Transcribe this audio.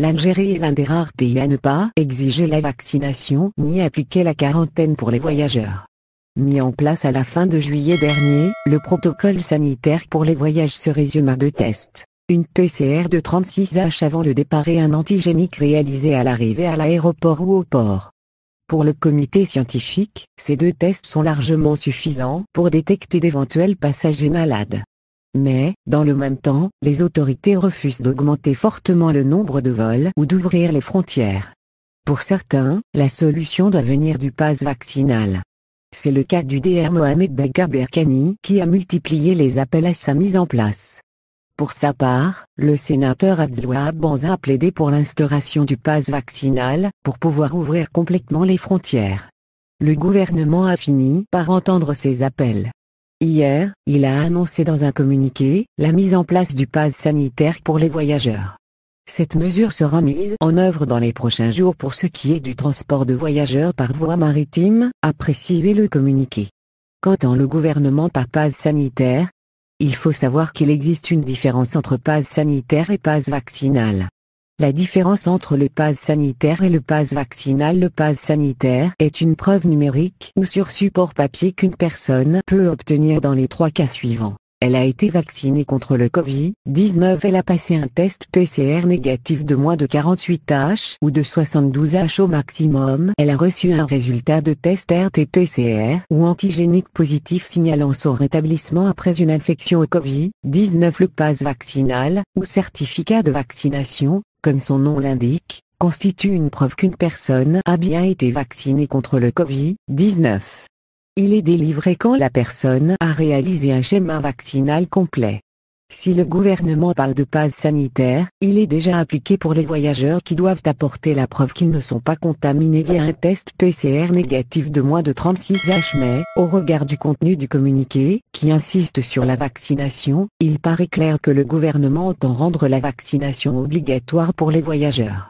L'Algérie est l'un des rares pays à ne pas exiger la vaccination ni appliquer la quarantaine pour les voyageurs. Mis en place à la fin de juillet dernier, le protocole sanitaire pour les voyages se résume à 2 tests. Une PCR de 36H avant le départ et un antigénique réalisé à l'arrivée à l'aéroport ou au port. Pour le comité scientifique, ces 2 tests sont largement suffisants pour détecter d'éventuels passagers malades. Mais, dans le même temps, les autorités refusent d'augmenter fortement le nombre de vols ou d'ouvrir les frontières. Pour certains, la solution doit venir du pass vaccinal. C'est le cas du DR Mohamed Begga Berkani qui a multiplié les appels à sa mise en place. Pour sa part, le sénateur Abdelwahab Banza a plaidé pour l'instauration du pass vaccinal, pour pouvoir ouvrir complètement les frontières. Le gouvernement a fini par entendre ces appels. Hier, il a annoncé dans un communiqué, la mise en place du pass sanitaire pour les voyageurs. Cette mesure sera mise en œuvre dans les prochains jours pour ce qui est du transport de voyageurs par voie maritime, a précisé le communiqué. Quant au gouvernement par pass sanitaire, il faut savoir qu'il existe une différence entre pass sanitaire et pass vaccinal. La différence entre le pass sanitaire et le pass vaccinal. Le pass sanitaire est une preuve numérique ou sur support papier qu'une personne peut obtenir dans les 3 cas suivants. Elle a été vaccinée contre le Covid-19, elle a passé un test PCR négatif de moins de 48H ou de 72H au maximum, elle a reçu un résultat de test RT-PCR ou antigénique positif signalant son rétablissement après une infection au Covid-19. Le pass vaccinal, ou certificat de vaccination, comme son nom l'indique, constitue une preuve qu'une personne a bien été vaccinée contre le Covid-19. Il est délivré quand la personne a réalisé un schéma vaccinal complet. Si le gouvernement parle de pass sanitaire, il est déjà appliqué pour les voyageurs qui doivent apporter la preuve qu'ils ne sont pas contaminés via un test PCR négatif de moins de 36H. Mais, au regard du contenu du communiqué, qui insiste sur la vaccination, il paraît clair que le gouvernement entend rendre la vaccination obligatoire pour les voyageurs.